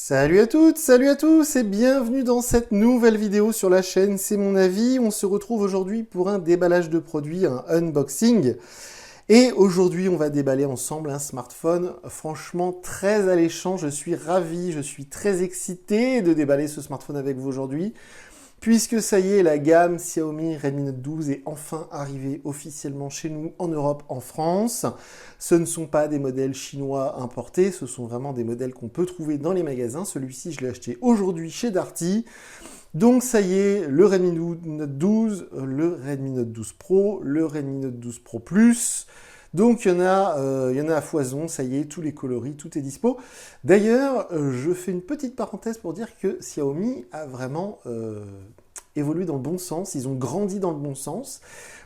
Salut à toutes, salut à tous et bienvenue dans cette nouvelle vidéo sur la chaîne C'est mon avis. On se retrouve aujourd'hui pour un déballage de produits, un unboxing. Et aujourd'hui, on va déballer ensemble un smartphone franchement très alléchant. Je suis ravi, je suis très excité de déballer ce smartphone avec vous aujourd'hui. Puisque ça y est, la gamme Xiaomi Redmi Note 12 est enfin arrivée officiellement chez nous en Europe, en France. Ce ne sont pas des modèles chinois importés, ce sont vraiment des modèles qu'on peut trouver dans les magasins. Celui-ci, je l'ai acheté aujourd'hui chez Darty. Donc ça y est, le Redmi Note 12, le Redmi Note 12 Pro, le Redmi Note 12 Pro Plus. Donc il y en a à foison, ça y est, tous les coloris, tout est dispo. D'ailleurs, je fais une petite parenthèse pour dire que Xiaomi a vraiment évolué dans le bon sens, ils ont grandi dans le bon sens,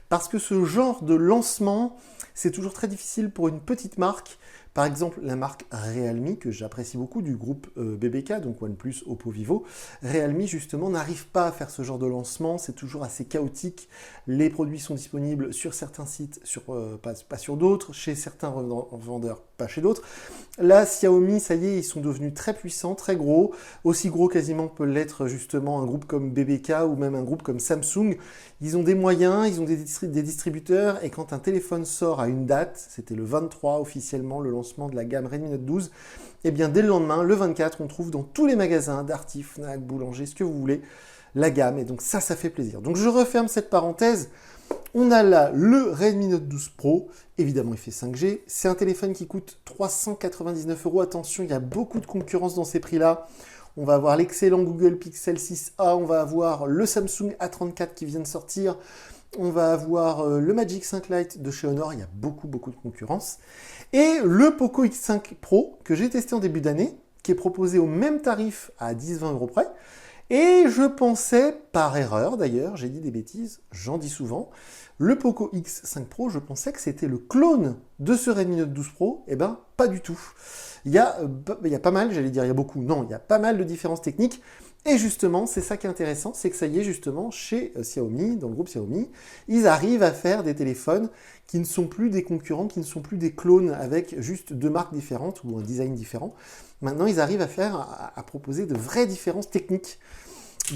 parce que ce genre de lancement, c'est toujours très difficile pour une petite marque. Par exemple, la marque Realme, que j'apprécie beaucoup, du groupe BBK, donc OnePlus, Oppo, Vivo. Realme, justement, n'arrive pas à faire ce genre de lancement, c'est toujours assez chaotique. Les produits sont disponibles sur certains sites, pas sur d'autres, chez certains vendeurs, pas chez d'autres. Là, Xiaomi, ça y est, ils sont devenus très puissants, très gros, aussi gros quasiment que peut l'être justement un groupe comme BBK ou même un groupe comme Samsung. Ils ont des moyens, ils ont des distributeurs, et quand un téléphone sort à une date, c'était le 23 officiellement, le lancement de la gamme Redmi Note 12, et bien dès le lendemain, le 24, on trouve dans tous les magasins, Darty, Fnac, Boulanger, ce que vous voulez, la gamme, et donc ça fait plaisir. Donc je referme cette parenthèse. On a là le Redmi Note 12 Pro, évidemment il fait 5G, c'est un téléphone qui coûte 399 €, attention, il y a beaucoup de concurrence dans ces prix-là. On va avoir l'excellent Google Pixel 6a, on va avoir le Samsung A34 qui vient de sortir, on va avoir le Magic 5 Lite de chez Honor, il y a beaucoup de concurrence. Et le Poco X5 Pro que j'ai testé en début d'année, qui est proposé au même tarif à 10-20 € près. Et je pensais, par erreur d'ailleurs, j'ai dit des bêtises, j'en dis souvent, le Poco X5 Pro, je pensais que c'était le clone de ce Redmi Note 12 Pro. Eh ben, pas du tout. Il y a pas mal, j'allais dire il y a beaucoup, non, il y a pas mal de différences techniques. Et justement, c'est ça qui est intéressant, c'est que ça y est justement chez Xiaomi, dans le groupe Xiaomi, ils arrivent à faire des téléphones qui ne sont plus des concurrents, qui ne sont plus des clones avec juste deux marques différentes ou un design différent. Maintenant, ils arrivent à proposer de vraies différences techniques.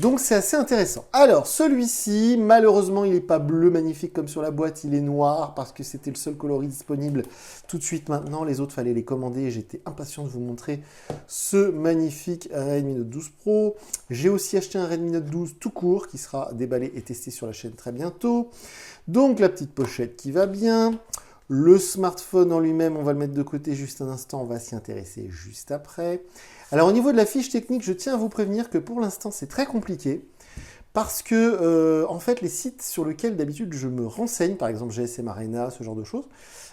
Donc c'est assez intéressant. Alors celui-ci, malheureusement il n'est pas bleu magnifique comme sur la boîte, il est noir parce que c'était le seul coloris disponible tout de suite maintenant. Les autres fallait les commander et j'étais impatient de vous montrer ce magnifique Redmi Note 12 Pro. J'ai aussi acheté un Redmi Note 12 tout court qui sera déballé et testé sur la chaîne très bientôt. Donc la petite pochette qui va bien. Le smartphone en lui-même, on va le mettre de côté juste un instant, on va s'y intéresser juste après. Alors au niveau de la fiche technique, je tiens à vous prévenir que pour l'instant c'est très compliqué parce que en fait les sites sur lesquels d'habitude je me renseigne, par exemple GSM Arena, ce genre de choses,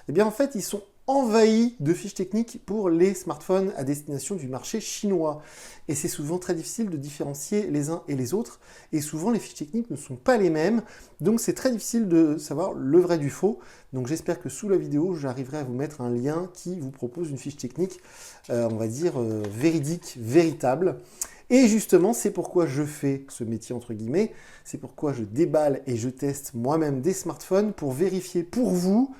eh bien en fait ils sont envahis de fiches techniques pour les smartphones à destination du marché chinois. Et c'est souvent très difficile de différencier les uns et les autres, et souvent les fiches techniques ne sont pas les mêmes, donc c'est très difficile de savoir le vrai du faux. Donc j'espère que sous la vidéo, j'arriverai à vous mettre un lien qui vous propose une fiche technique, on va dire, véridique, véritable. Et justement, c'est pourquoi je fais ce métier entre guillemets, c'est pourquoi je déballe et je teste moi-même des smartphones pour vérifier pour vous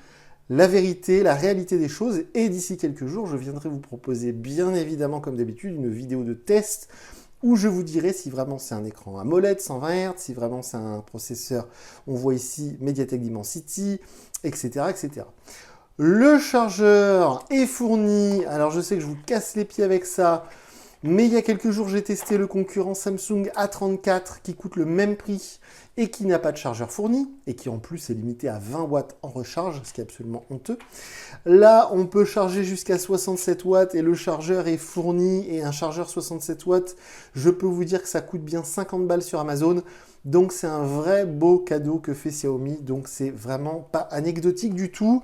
la vérité, la réalité des choses, et d'ici quelques jours, je viendrai vous proposer, bien évidemment, comme d'habitude, une vidéo de test où je vous dirai si vraiment c'est un écran AMOLED 120 Hz, si vraiment c'est un processeur, on voit ici Mediatek Dimensity, etc., etc. Le chargeur est fourni, alors je sais que je vous casse les pieds avec ça, mais il y a quelques jours, j'ai testé le concurrent Samsung A34 qui coûte le même prix et qui n'a pas de chargeur fourni et qui en plus est limité à 20 watts en recharge, ce qui est absolument honteux. Là, on peut charger jusqu'à 67 watts et le chargeur est fourni, et un chargeur 67 watts, je peux vous dire que ça coûte bien 50 balles sur Amazon. Donc c'est un vrai beau cadeau que fait Xiaomi, donc c'est vraiment pas anecdotique du tout.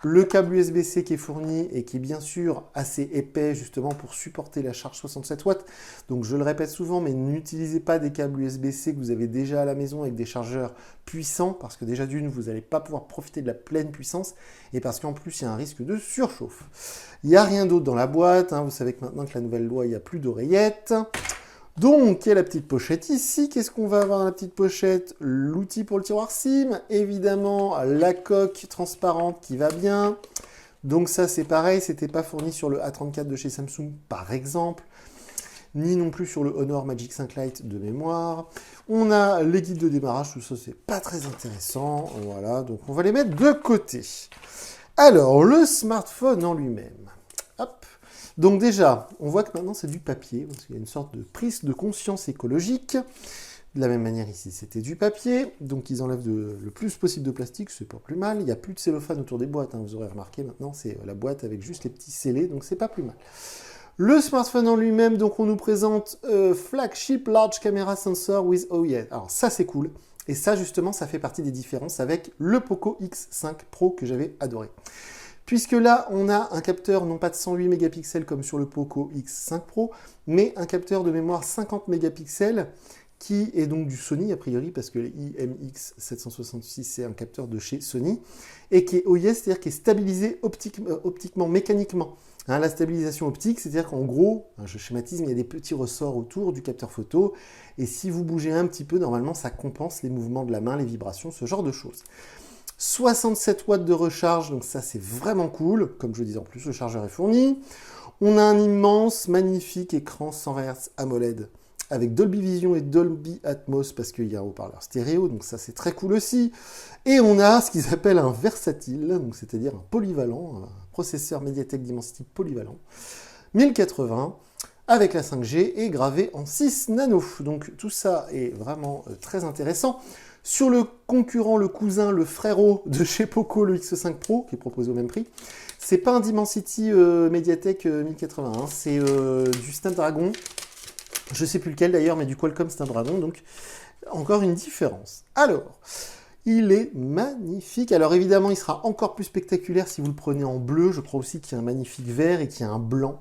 Le câble USB-C qui est fourni et qui est bien sûr assez épais justement pour supporter la charge 67 watts. Donc je le répète souvent, mais n'utilisez pas des câbles USB-C que vous avez déjà à la maison avec des chargeurs puissants, parce que déjà d'une, vous n'allez pas pouvoir profiter de la pleine puissance, et parce qu'en plus il y a un risque de surchauffe. Il n'y a rien d'autre dans la boîte, hein. Vous savez que maintenant que la nouvelle loi, il n'y a plus d'oreillettes. Donc, il y a la petite pochette ici. Qu'est-ce qu'on va avoir dans la petite pochette? L'outil pour le tiroir SIM. Évidemment, la coque transparente qui va bien. Donc ça, c'est pareil. C'était pas fourni sur le A34 de chez Samsung, par exemple. ni non plus sur le Honor Magic 5 Lite de mémoire. On a les guides de démarrage, tout ça c'est pas très intéressant, voilà, donc on va les mettre de côté. Alors, le smartphone en lui-même. Hop. Donc déjà, on voit que maintenant c'est du papier, parce qu'il y a une sorte de prise de conscience écologique. De la même manière ici, c'était du papier, donc ils enlèvent le plus possible de plastique, c'est pas plus mal. Il n'y a plus de cellophane autour des boîtes, hein, vous aurez remarqué, maintenant c'est la boîte avec juste les petits scellés, donc c'est pas plus mal. Le smartphone en lui-même, donc on nous présente Flagship Large Camera Sensor with OIS. Alors ça c'est cool, et ça justement ça fait partie des différences avec le Poco X5 Pro que j'avais adoré. Puisque là, on a un capteur non pas de 108 mégapixels comme sur le Poco X5 Pro, mais un capteur de mémoire 50 mégapixels qui est donc du Sony a priori, parce que le IMX766 c'est un capteur de chez Sony, et qui est OIS, c'est-à-dire qui est stabilisé optiquement, mécaniquement. Hein, la stabilisation optique, c'est-à-dire qu'en gros, je schématise, mais il y a des petits ressorts autour du capteur photo, et si vous bougez un petit peu, normalement ça compense les mouvements de la main, les vibrations, ce genre de choses. 67 watts de recharge, donc ça c'est vraiment cool, comme je le disais en plus, le chargeur est fourni. On a un immense, magnifique écran 120 Hz AMOLED, avec Dolby Vision et Dolby Atmos, parce qu'il y a un haut-parleur stéréo, donc ça c'est très cool aussi. Et on a ce qu'ils appellent un versatile, donc c'est-à-dire un polyvalent, un processeur Mediatek Dimensity polyvalent, 1080, avec la 5G et gravé en 6 nano. Donc tout ça est vraiment très intéressant. Sur le concurrent, le cousin, le frérot de chez Poco, le X5 Pro, qui est proposé au même prix, c'est pas un Dimensity Mediatek 1080, hein, c'est du Snapdragon. Je ne sais plus lequel d'ailleurs, mais du Qualcomm Snapdragon, donc encore une différence. Alors, il est magnifique. Alors évidemment, il sera encore plus spectaculaire si vous le prenez en bleu. Je crois aussi qu'il y a un magnifique vert et qu'il y a un blanc.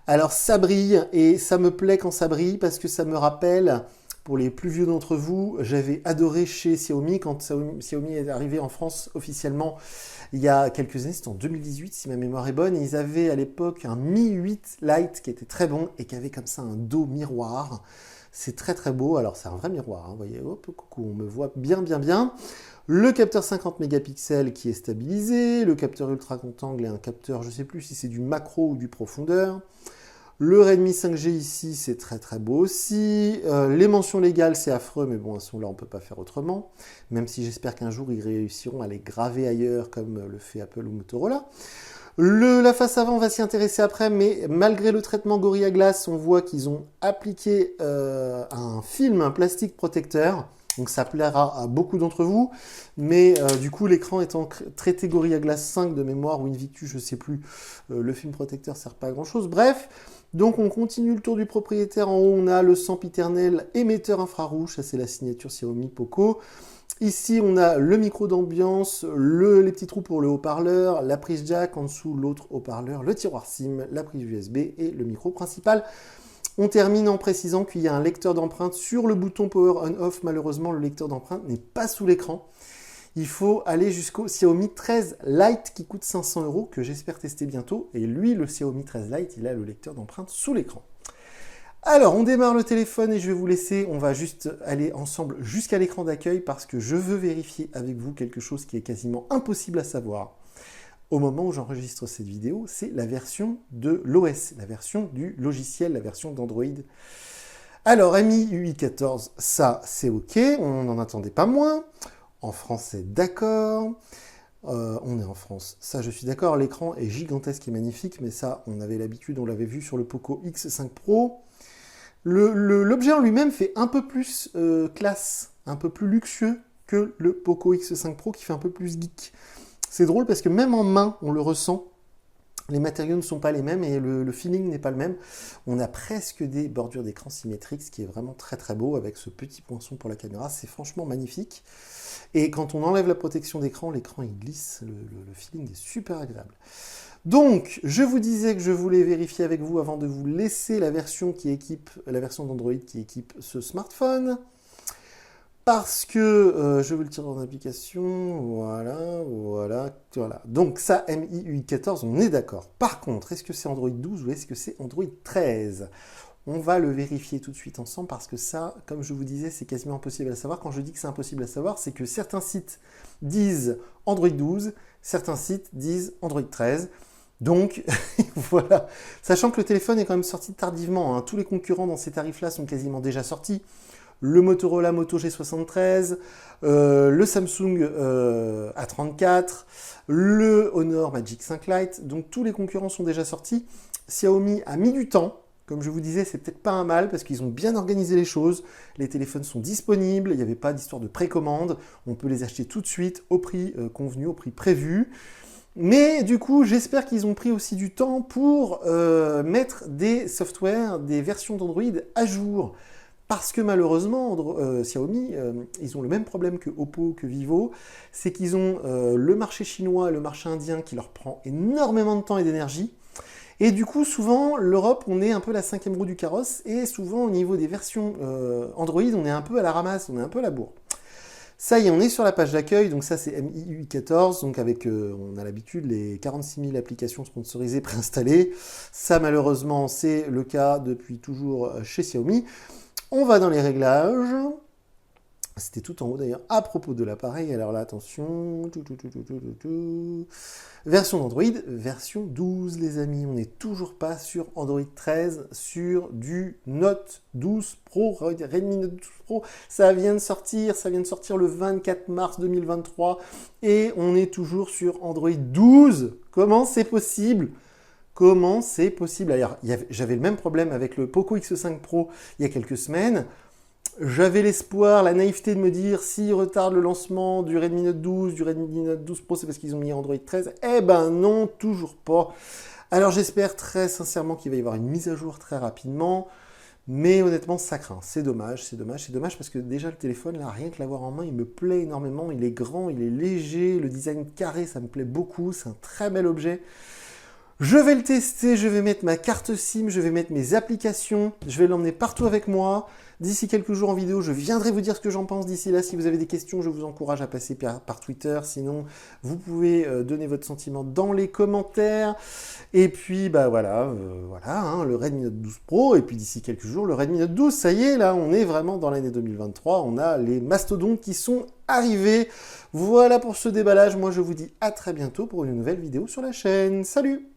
Alors ça brille, et ça me plaît quand ça brille, parce que ça me rappelle, pour les plus vieux d'entre vous, j'avais adoré chez Xiaomi, quand Xiaomi est arrivé en France officiellement, il y a quelques années, c'était en 2018 si ma mémoire est bonne, et ils avaient à l'époque un Mi 8 Lite qui était très bon et qui avait comme ça un dos miroir. C'est très très beau, alors c'est un vrai miroir, hein, vous voyez, hop, coucou, on me voit bien bien bien. Le capteur 50 mégapixels qui est stabilisé, le capteur ultra grand angle et un capteur, je ne sais plus si c'est du macro ou du profondeur. Le Redmi 5G ici, c'est très très beau aussi. Les mentions légales, c'est affreux, mais bon, elles sont là, on ne peut pas faire autrement. Même si j'espère qu'un jour, ils réussiront à les graver ailleurs, comme le fait Apple ou Motorola. La face avant, on va s'y intéresser après, mais malgré le traitement Gorilla Glass, on voit qu'ils ont appliqué un film, un plastique protecteur. Donc ça plaira à beaucoup d'entre vous, mais du coup l'écran étant traité Gorilla Glass 5 de mémoire ou Invictus, je ne sais plus, le film protecteur ne sert pas à grand chose. Bref, donc on continue le tour du propriétaire. En haut on a le sempiternel émetteur infrarouge, ça c'est la signature Xiaomi Poco. Ici on a le micro d'ambiance, les petits trous pour le haut-parleur, la prise jack, en dessous l'autre haut-parleur, le tiroir SIM, la prise USB et le micro principal. On termine en précisant qu'il y a un lecteur d'empreintes sur le bouton Power On-Off. Malheureusement, le lecteur d'empreintes n'est pas sous l'écran. Il faut aller jusqu'au Xiaomi 13 Lite qui coûte 500 €, que j'espère tester bientôt. Et lui, le Xiaomi 13 Lite, il a le lecteur d'empreintes sous l'écran. Alors, on démarre le téléphone et je vais vous laisser. On va juste aller ensemble jusqu'à l'écran d'accueil parce que je veux vérifier avec vous quelque chose qui est quasiment impossible à savoir. Au moment où j'enregistre cette vidéo, c'est la version de l'OS, la version du logiciel, la version d'Android. Alors, MI UI 14, ça c'est OK, on n'en attendait pas moins. En français, d'accord. On est en France, ça je suis d'accord. L'écran est gigantesque et magnifique, mais ça, on avait l'habitude, on l'avait vu sur le Poco X5 Pro. L'objet en lui-même fait un peu plus classe, un peu plus luxueux que le Poco X5 Pro qui fait un peu plus geek. C'est drôle parce que même en main, on le ressent. Les matériaux ne sont pas les mêmes et le feeling n'est pas le même. On a presque des bordures d'écran symétriques, ce qui est vraiment très très beau avec ce petit poinçon pour la caméra. C'est franchement magnifique. Et quand on enlève la protection d'écran, l'écran il glisse. Le feeling est super agréable. Donc, je vous disais que je voulais vérifier avec vous avant de vous laisser la version d'Android qui équipe ce smartphone. Parce que je veux le tirer en application, voilà. Donc ça, MI UI 14, on est d'accord. Par contre, est-ce que c'est Android 12 ou est-ce que c'est Android 13? On va le vérifier tout de suite ensemble parce que ça, comme je vous disais, c'est quasiment impossible à savoir. Quand je dis que c'est impossible à savoir, c'est que certains sites disent Android 12, certains sites disent Android 13. Donc, voilà. Sachant que le téléphone est quand même sorti tardivement, hein. Tous les concurrents dans ces tarifs-là sont quasiment déjà sortis. Le Motorola Moto G73, le Samsung A34, le Honor Magic 5 Lite. Donc, tous les concurrents sont déjà sortis. Xiaomi a mis du temps. Comme je vous disais, c'est peut-être pas un mal parce qu'ils ont bien organisé les choses. Les téléphones sont disponibles, il n'y avait pas d'histoire de précommande. On peut les acheter tout de suite au prix convenu, au prix prévu. Mais du coup, j'espère qu'ils ont pris aussi du temps pour mettre des softwares, des versions d'Android à jour. Parce que malheureusement, Xiaomi, ils ont le même problème que Oppo, que Vivo, c'est qu'ils ont le marché chinois et le marché indien qui leur prend énormément de temps et d'énergie. Et du coup, souvent, l'Europe, on est un peu la cinquième roue du carrosse, et souvent, au niveau des versions Android, on est un peu à la ramasse, on est un peu à la bourre. Ça y est, on est sur la page d'accueil, donc ça c'est MIUI 14, donc avec, on a l'habitude, les 46 000 applications sponsorisées préinstallées. Ça malheureusement c'est le cas depuis toujours chez Xiaomi. On va dans les réglages. C'était tout en haut d'ailleurs, à propos de l'appareil. Alors là, attention. Version d'Android, version 12, les amis. On n'est toujours pas sur Android 13, sur du Note 12 Pro, Redmi Note 12 Pro. Ça vient de sortir le 24 mars 2023. Et on est toujours sur Android 12. Comment c'est possible ? Comment c'est possible ? Alors, j'avais le même problème avec le Poco X5 Pro il y a quelques semaines. J'avais l'espoir, la naïveté de me dire, s'ils retardent le lancement du Redmi Note 12, du Redmi Note 12 Pro, c'est parce qu'ils ont mis Android 13. Eh ben non, toujours pas. Alors j'espère très sincèrement qu'il va y avoir une mise à jour très rapidement. Mais honnêtement, ça craint. C'est dommage, c'est dommage, c'est dommage parce que déjà le téléphone, là, rien que l'avoir en main, il me plaît énormément. Il est grand, il est léger, le design carré, ça me plaît beaucoup. C'est un très bel objet. Je vais le tester, je vais mettre ma carte SIM, je vais mettre mes applications, je vais l'emmener partout avec moi. D'ici quelques jours en vidéo, je viendrai vous dire ce que j'en pense. D'ici là, si vous avez des questions, je vous encourage à passer par Twitter. Sinon, vous pouvez donner votre sentiment dans les commentaires. Et puis, bah voilà, hein, le Redmi Note 12 Pro. Et puis d'ici quelques jours, le Redmi Note 12. Ça y est, là, on est vraiment dans l'année 2023. On a les mastodontes qui sont arrivés. Voilà pour ce déballage. Moi, je vous dis à très bientôt pour une nouvelle vidéo sur la chaîne. Salut!